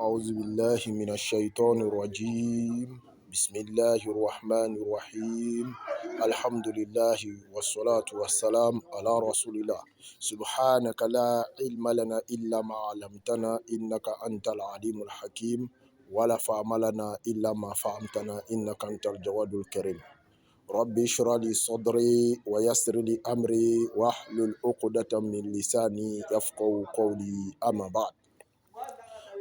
أعوذ بالله من الشيطان الرجيم بسم الله الرحمن الرحيم الحمد لله والصلاة والسلام على رسول الله سبحانك لا علم لنا إلا ما علمتنا إنك أنت العليم الحكيم ولا فهم لنا إلا ما فهمتنا إنك أنت الجواد الكريم ربي اشرح لي صدري ويسر لي أمري واحلل عقدة من لساني يفقهوا قولي أما بعد.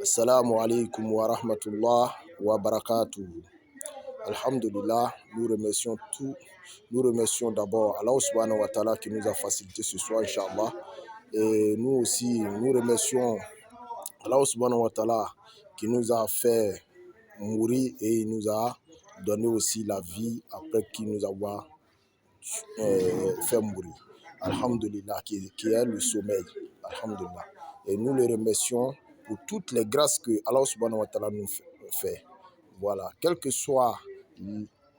Assalamu alaikum wa rahmatullah wa barakatuh. Alhamdulillah, nous remercions d'abord Allah subhanahu wa ta'ala qui nous a facilité ce soir, Inch'Allah. Et nous aussi, nous remercions Allah subhanahu wa ta'ala qui nous a fait mourir et il nous a donné aussi la vie après qu'il nous a fait mourir. Alhamdulillah, qui est le sommeil. Alhamdulillah. Et nous le remercions pour toutes les grâces que Allah subhanahu wa ta'ala nous fait. Voilà. Quel que soit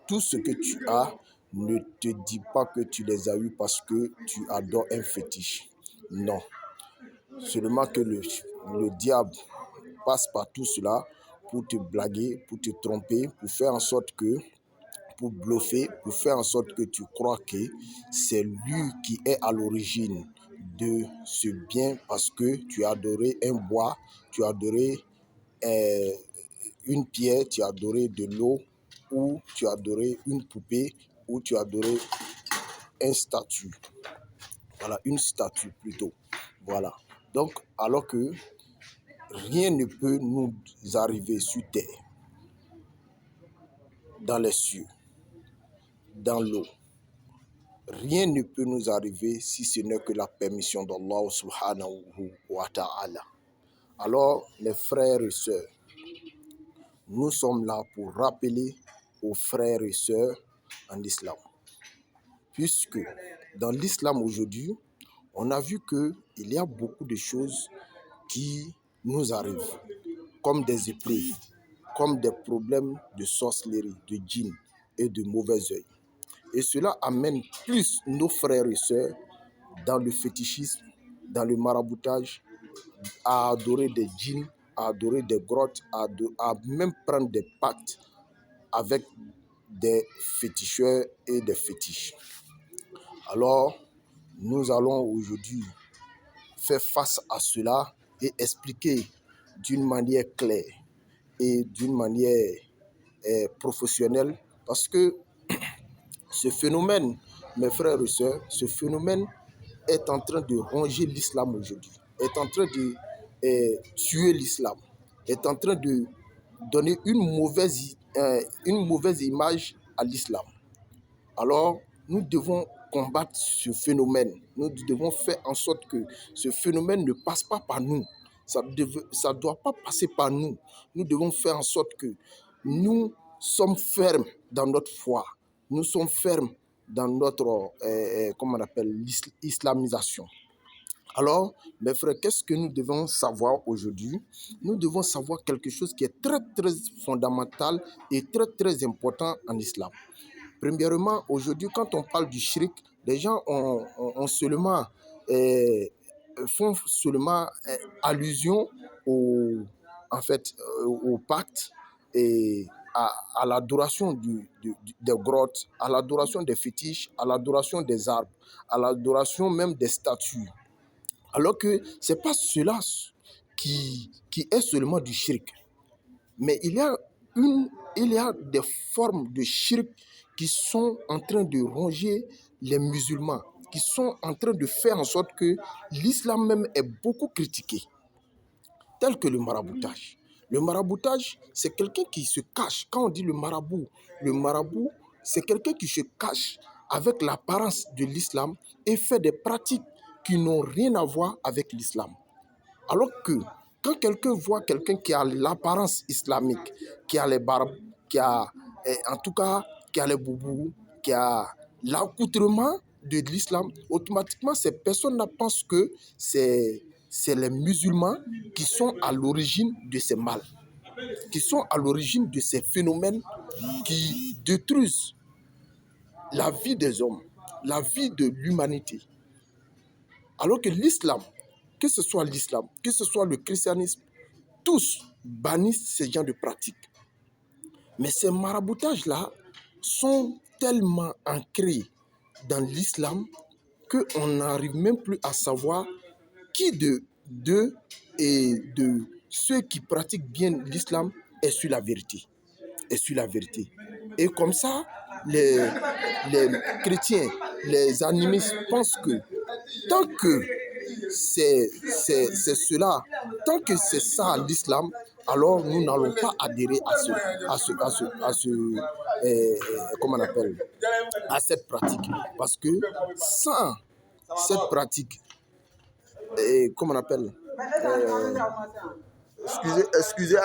tout ce que tu as, ne te dis pas que tu les as eus parce que tu adores un fétiche. Non. Seulement que le diable passe par tout cela pour te blaguer, pour te tromper, pour faire en sorte que pour bluffer, pour faire en sorte que tu crois que c'est lui qui est à l'origine de ce bien parce que tu as adoré un bois, tu as adoré une pierre, tu as adoré de l'eau, ou tu as adoré une poupée, ou tu as adoré un statue. Voilà, une statue plutôt. Voilà. Donc, alors que rien ne peut nous arriver sur terre, dans les cieux, dans l'eau. Rien ne peut nous arriver si ce n'est que la permission d'Allah subhanahu wa ta'ala. Alors, mes frères et sœurs, nous sommes là pour rappeler aux frères et sœurs en islam. Puisque dans l'islam aujourd'hui, on a vu qu'il y a beaucoup de choses qui nous arrivent, comme des épreuves, comme des problèmes de sorcellerie, de djinn et de mauvais œil. Et cela amène plus nos frères et sœurs dans le fétichisme, dans le maraboutage, à adorer des djinns, à adorer des grottes, à même prendre des pactes avec des féticheurs et des fétiches. Alors, nous allons aujourd'hui faire face à cela et expliquer d'une manière claire et d'une manière professionnelle, parce que ce phénomène, mes frères et sœurs, ce phénomène est en train de ronger l'islam aujourd'hui, est en train de tuer l'islam, est en train de donner une mauvaise image à l'islam. Alors, nous devons combattre ce phénomène. Nous devons faire en sorte que ce phénomène ne passe pas par nous. Ça ne doit pas passer par nous. Nous devons faire en sorte que nous sommes fermes dans notre foi. Nous sommes fermes dans notre, islamisation. Alors, mes frères, qu'est-ce que nous devons savoir aujourd'hui? Nous devons savoir quelque chose qui est très, très fondamental et très, très important en islam. Premièrement, aujourd'hui, quand on parle du shirk, les gens font seulement allusion au pacte et à l'adoration des grottes, à l'adoration des fétiches, à l'adoration des arbres, à l'adoration même des statues. Alors que ce n'est pas cela qui est seulement du shirk. Mais il y a des formes de shirk qui sont en train de ronger les musulmans, qui sont en train de faire en sorte que l'islam même est beaucoup critiqué, tel que le maraboutage. Le maraboutage, c'est quelqu'un qui se cache. Quand on dit le marabout, c'est quelqu'un qui se cache avec l'apparence de l'islam et fait des pratiques qui n'ont rien à voir avec l'islam. Alors que quand quelqu'un voit quelqu'un qui a l'apparence islamique, qui a les barbes, qui a les boubous, qui a l'accoutrement de l'islam, automatiquement ces personnes-là pensent que c'est les musulmans qui sont à l'origine de ces mal, qui sont à l'origine de ces phénomènes qui détruisent la vie des hommes, la vie de l'humanité. Alors que l'islam, que ce soit l'islam, que ce soit le christianisme, tous bannissent ces genres de pratiques. Mais ces maraboutages-là sont tellement ancrés dans l'islam qu'on n'arrive même plus à savoir qui d'eux et de ceux qui pratiquent bien l'islam est sur la vérité. Et comme ça, les chrétiens, les animistes pensent que tant que c'est cela, tant que c'est ça l'islam, alors nous n'allons pas adhérer comment on appelle, à cette pratique. Parce que sans cette pratique, comment on appelle, excusez,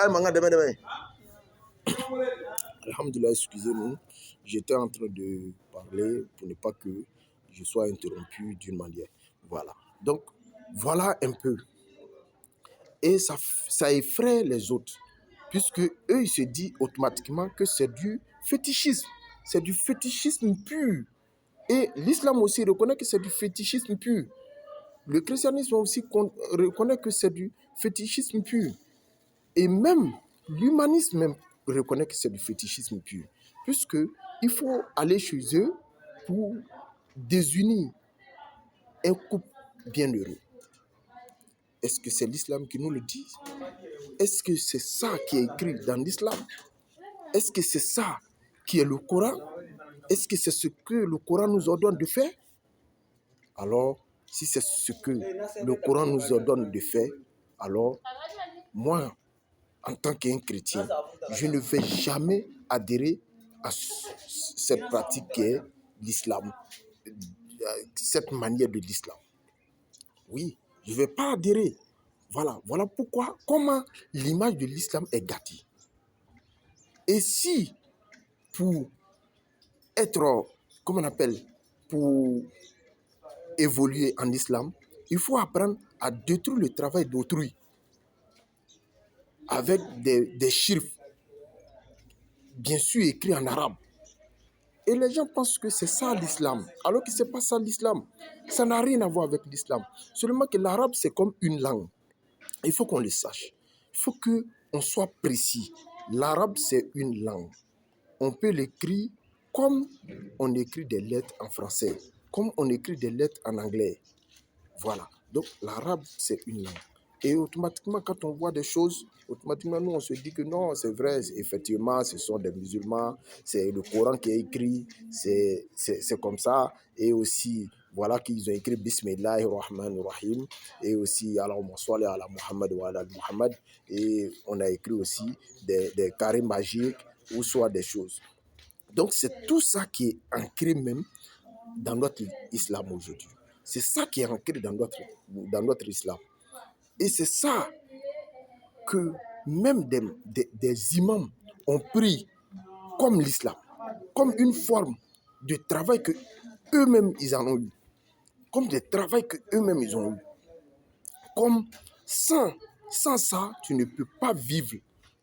Alhamdulillah, excusez-nous, j'étais en train de parler pour ne pas que je sois interrompu d'une manière. Voilà. Donc, voilà un peu. Et ça effraie les autres, puisque eux, ils se disent automatiquement que c'est du fétichisme. C'est du fétichisme pur. Et l'islam aussi reconnaît que c'est du fétichisme pur. Le christianisme aussi reconnaît que c'est du fétichisme pur. Et même l'humanisme même reconnaît que c'est du fétichisme pur. Puisque il faut aller chez eux pour désunir un couple bienheureux. Est-ce que c'est l'islam qui nous le dit? Est-ce que c'est ça qui est écrit dans l'islam? Est-ce que c'est ça qui est le Coran? Est-ce que c'est ce que le Coran nous ordonne de faire? Alors, si c'est ce que le Coran nous ordonne de faire, alors, moi, en tant qu'un chrétien, je ne vais jamais adhérer à cette pratique qui est l'islam, cette manière de l'islam. Oui, je ne vais pas adhérer. Voilà pourquoi, comment l'image de l'islam est gâtée. Et si, pour être, comment on appelle, pour évoluer en islam, il faut apprendre à détruire le travail d'autrui avec des chiffres, bien sûr écrits en arabe. Et les gens pensent que c'est ça l'islam, alors que ce n'est pas ça l'islam. Ça n'a rien à voir avec l'islam. Seulement que l'arabe, c'est comme une langue. Il faut qu'on le sache. Il faut qu'on soit précis. L'arabe, c'est une langue. On peut l'écrire comme on écrit des lettres en français, comme on écrit des lettres en anglais. Voilà. Donc, l'arabe, c'est une langue. Et automatiquement, quand on voit des choses, automatiquement, nous, on se dit que non, c'est vrai, effectivement, ce sont des musulmans, c'est le Coran qui est écrit, c'est comme ça. Et aussi, voilà qu'ils ont écrit Bismillahir Rahmanir Rahim, et aussi Allahumma salli ala Muhammad wa ala Muhammad. Et on a écrit aussi des carrés magiques, ou soit des choses. Donc, c'est tout ça qui est ancré même dans notre islam aujourd'hui. C'est ça qui est ancré dans notre islam. Et c'est ça que même des imams ont pris comme l'islam, comme une forme de travail que eux-mêmes ils en ont eu, comme des travails que eux-mêmes ils ont eu. Comme sans ça, tu ne peux pas vivre,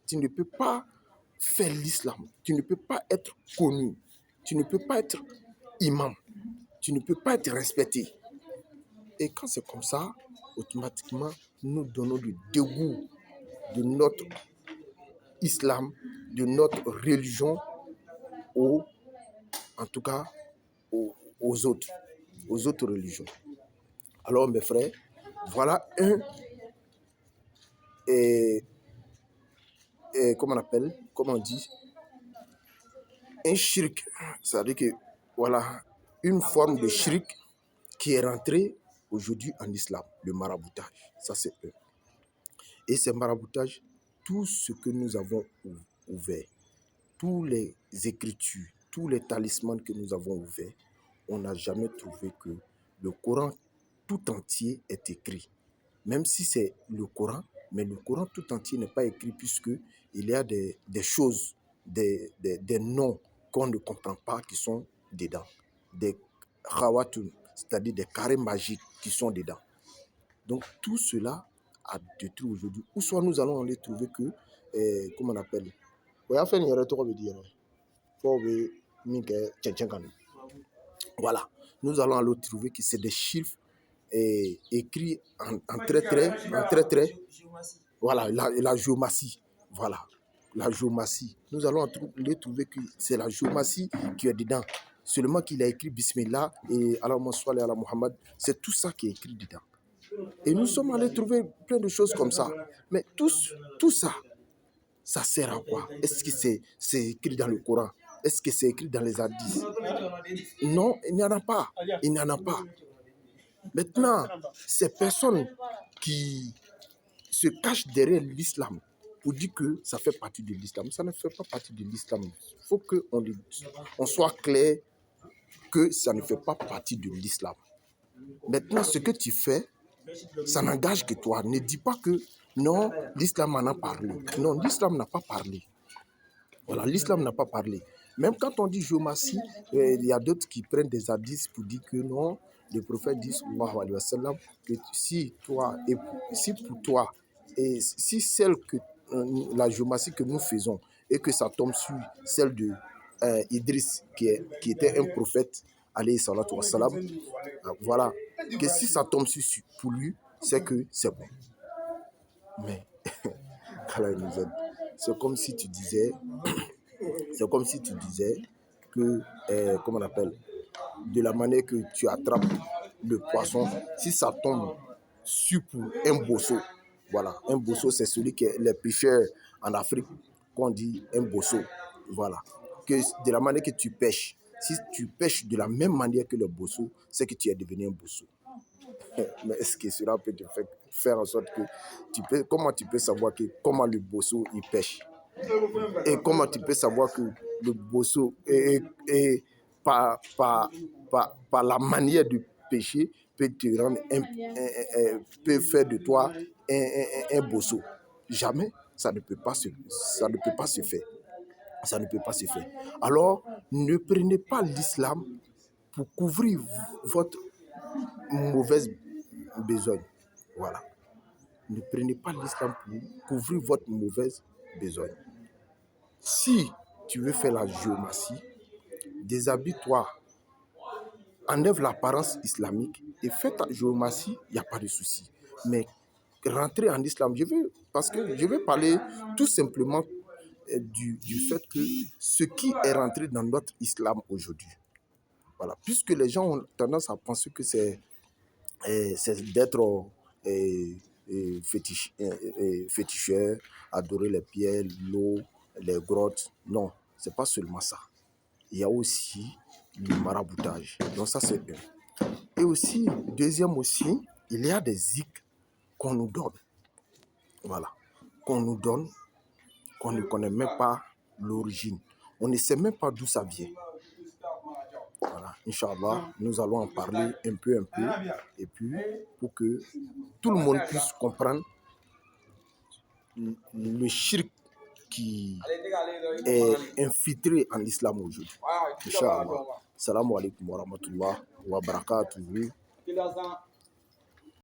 tu ne peux pas faire l'islam, tu ne peux pas être connu, tu ne peux pas être imam, tu ne peux pas être respecté. Et quand c'est comme ça, automatiquement, nous donnons du dégoût de notre islam, de notre religion, en tout cas aux autres religions. Alors mes frères, voilà comment on dit, un shirk, c'est-à-dire que voilà, une forme de shirk qui est rentrée aujourd'hui en islam, le maraboutage, ça c'est eux. Et ces maraboutages, tout ce que nous avons ouvert, tous les écritures, tous les talismans que nous avons ouverts, on n'a jamais trouvé que le Coran tout entier est écrit. Même si c'est le Coran, mais le Coran tout entier n'est pas écrit puisqu'il y a des choses, des noms qu'on ne comprend pas qui sont dedans. Des khawatun, c'est-à-dire des carrés magiques qui sont dedans. Donc tout cela a détruit aujourd'hui. Ou soit nous allons aller trouver que, comment on appelle, voilà, nous allons aller trouver que c'est des chiffres écrits en très, voilà, la géomatie. Voilà, la géomatie. Nous allons trouver que c'est la géomatie qui est dedans. Seulement qu'il a écrit Bismillah et Allahumma salli ala Muhammad. C'est tout ça qui est écrit dedans. Et nous sommes allés trouver plein de choses comme ça. Mais tout ça, ça sert à quoi? Est-ce que c'est écrit dans le Coran? Est-ce que c'est écrit dans les hadiths? Non, il n'y en a pas. Il n'y en a pas. Maintenant, ces personnes qui se cachent derrière l'islam pour dire que ça fait partie de l'islam, ça ne fait pas partie de l'islam. Il faut qu'on soit clair que ça ne fait pas partie de l'islam. Maintenant, ce que tu fais, ça n'engage que toi. Ne dis pas que non, l'islam en a parlé. Non, l'islam n'a pas parlé. Voilà, l'islam n'a pas parlé. Même quand on dit géomatie, il y a d'autres qui prennent des hadiths pour dire que non, le prophète dit, sallallahu alayhi wa sallam, que si pour toi, et si la géomatie que nous faisons, et que ça tombe sur celle de Idriss, qui était un prophète, alayhi salatu wa salam, voilà, que si ça tombe pour lui, c'est que c'est bon. Mais, c'est comme si tu disais que, comment on appelle, de la manière que tu attrapes le poisson, si ça tombe sur un bosso, voilà, un bosso c'est celui qui est les pêcheurs en Afrique, qu'on dit un bosso, voilà, que de la manière que tu pêches, si tu pêches de la même manière que le bosso, c'est que tu es devenu un bosso. Mais est-ce que cela peut te faire en sorte que comment tu peux savoir comment le bosso il pêche? Et comment tu peux savoir que le bosso par la manière de pêcher peut te rendre peut faire de toi un bosso? Jamais, ça ne peut pas se faire. Ça ne peut pas se faire. Alors, ne prenez pas l'islam pour couvrir votre mauvaise besogne. Voilà. Ne prenez pas l'islam pour couvrir votre mauvaise besogne. Si tu veux faire la géomatie, déshabille-toi, enlève l'apparence islamique et fais ta géomatie, il n'y a pas de souci. Mais rentrer en islam, parce que je vais parler tout simplement du fait que ce qui est rentré dans notre islam aujourd'hui, voilà, puisque les gens ont tendance à penser que c'est d'être féticheur, adorer les pierres, l'eau, les grottes. Non, c'est pas seulement ça. Il y a aussi le maraboutage. Donc ça, c'est un. Et aussi, deuxième aussi, il y a des zik qu'on nous donne. Voilà. Qu'on nous donne, qu'on ne connaît même pas l'origine. On ne sait même pas d'où ça vient. Voilà, Inch'Allah, nous allons en parler un peu, et puis pour que tout le monde puisse comprendre le shirk qui est infiltré en islam aujourd'hui. Inch'Allah. Salam alaikum wa rahmatullah wa barakatuhu.